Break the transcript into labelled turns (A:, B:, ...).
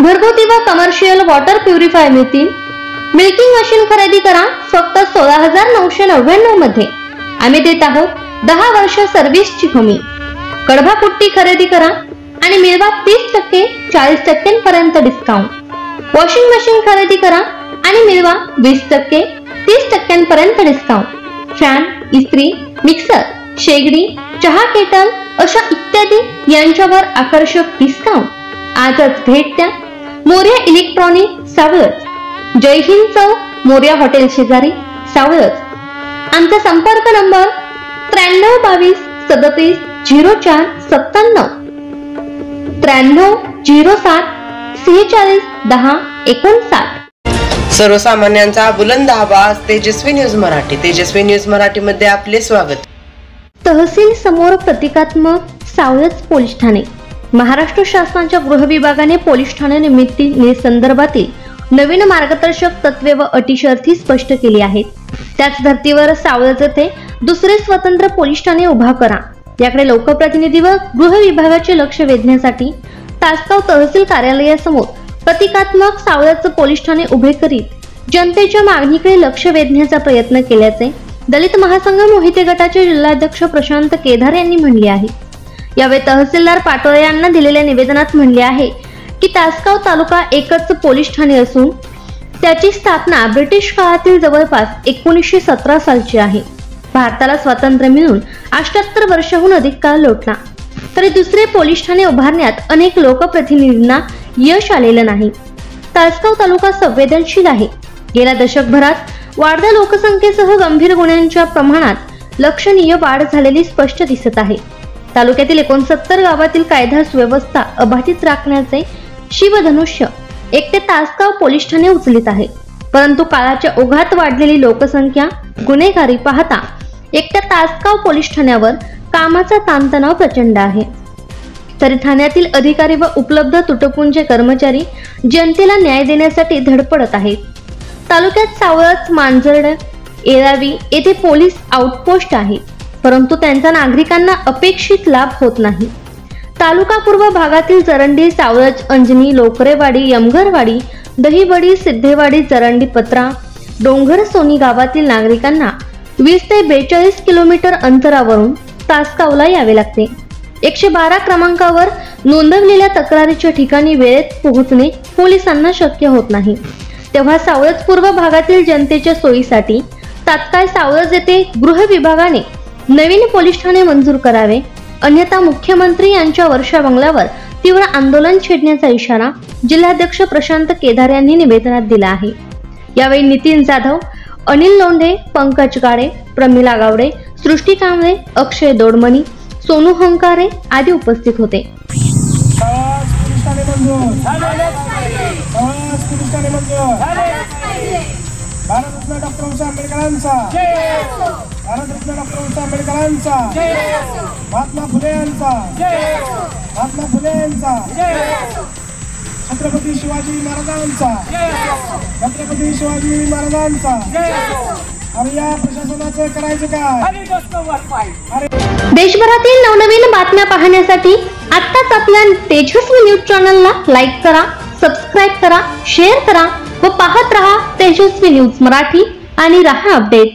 A: घरगुती व commercial water purifier मिळतील। मिल्किंग मशीन खरेदी करा फक्त 16,999 मध्ये। आम्ही देत आहोत 10 वर्ष सर्व्हिसची हमी। कडबा पुट्टी खरेदी करा आणि मिळवा 30% 40% पर्यंत डिस्काउंट। वॉशिंग मशीन खरेदी करा आणि मिळवा 20% 30% पर्यंत डिस्काउंट। फॅन, इस्त्री, मिक्सर, शेगडी, चहा केटल अशा इत्यादी यांच्यावर आकर्षक डिस्काउंट। आजच भेट द्या मोरया इलेक्ट्रॉनिक, सावळज। जय हिंद चौक, मोरया हॉटेल शेजारी, सावळज। आमचा संपर्क नंबर 93 22 37 04 97 93 07 46 10 59।
B: सर्वसामान्यांचा बुलंद आवाज, तेजस्वी न्यूज मराठी। तेजस्वी न्यूज मराठी मध्ये आपले स्वागत।
A: तहसील समोर प्रतिकात्मक, सावळज पोलीस ठाणे। महाराष्ट्र शासनाच्या गृह विभागाने पोलीस ठाणे निर्मिती संदर्भातील नवीन मार्गदर्शक तत्वे व अटी शर्ती स्पष्ट केली आहेत। त्याच धर्तीवर सावळज येथे दुसरे स्वतंत्र पोलीस ठाणे उभा करा याकडे लोकप्रतिनिधी व गृह विभागाचे लक्ष वेधण्यासाठी तासगाव तहसील कार्यालयासमोर प्रतिकात्मक सावळज पोलीस ठाणे उभे करीत जनतेच्या मागणीकडे लक्ष वेधण्याचा प्रयत्न केल्याचे दलित महासंघ मोहिते गटाचे जिल्हाध्यक्ष प्रशांत केदार यांनी म्हणले आहे। यावेळी तहसीलदार पाटोळे यांना दिलेल्या निवेदनात म्हणले आहे की तासगाव तालुका एकच पोलीस ठाणे असून त्याची स्थापना ब्रिटिश काळातील जवळपास 1917 सालची आहे। भारताला स्वातंत्र्य मिळून 78 वर्षाहून अधिक काळ लोटला तरी दुसरे पोलीस ठाणे उभारण्यात अनेक लोकप्रतिनिधींना यश आलेलं नाही। तासगाव तालुका संवेदनशील आहे। गेल्या दशकभरात वाढत्या लोकसंख्येसह गंभीर गुन्ह्यांच्या प्रमाणात लक्षणीय वाढ झालेली स्पष्ट दिसत आहे। तालुक्यातील 69 गावातील कायदा सुव्यवस्था अबाधित राखण्याचे शिवधनुष्य एकटे तासगाव पोलीस ठाणे उचलित आहे। परंतु काळाच्या ओघात वाढलेली लोकसंख्या, गुन्हेगारी पाहता एकट्या तासगाव पोलीस ठाण्यावर कामाचा ताणतणाव प्रचंड आहे। तरी ठाण्यातील अधिकारी व उपलब्ध तुटपुंजे कर्मचारी जनतेला न्याय देण्यासाठी धडपडत आहेत। तालुक्यात सावळज, मांजर्ड, येरावी येथे पोलीस आउटपोस्ट आहे, परंतु त्यांचा नागरिकांना अपेक्षित लाभ होत नाही। तालुका पूर्व भागातील जरंडी, सावळज, अंजनी, लोकरेवाडी, यमगरवाडी, दहिवडी, सिद्धेवाडी, जरंडी, पत्रा, डोंगर, सोनी गावातील नागरिकांना 20 ते 42 किलोमीटर अंतरावरून तासगावला यावे लागते। 112 क्रमांकावर नोंदवलेल्या तक्रारीच्या ठिकाणी वेळेत पोहोचणे पोलिसांना शक्य होत नाही। तेव्हा सावळज पूर्व भागातील जनतेच्या सोयीसाठी तात्काळ सावळज येथे गृह विभागाने नवीन पोलीस ठाणे मंजूर करावे, अन्यथा मुख्यमंत्री यांच्या वर्षा बंगल्यावर तीव्र आंदोलन छेडण्याचा इशारा जिल्हाध्यक्ष प्रशांत केदार यांनी निवेदनात दिला आहे। यावेळी नितीन जाधव, अनिल लोंढे, पंकज गाडे, प्रमिला गावडे, सृष्टी कांबळे, अक्षय दोडमणी, सोनू हंकारे आदी उपस्थित होते।
C: भारतरत्न डॉक्टर आंबेडकरांचा, भारतरत्न डॉक्टर आंबेडकरांचा, महात्मा फुले यांचा, महात्मा फुले यांचा, छत्रपती शिवाजी महाराजांचा, छत्रपती शिवाजी महाराजांचा। आणि या प्रशासनाचं करायचं काय?
A: देशभरातील नवनवीन बातम्या पाहण्यासाठी आत्ताच आपल्या तेजस्वी न्यूज चॅनलला लाईक करा, सबस्क्राईब करा, शेअर करा व पाहत रहा तेजस्वी न्यूज मराठी आणि रहा अपडेट।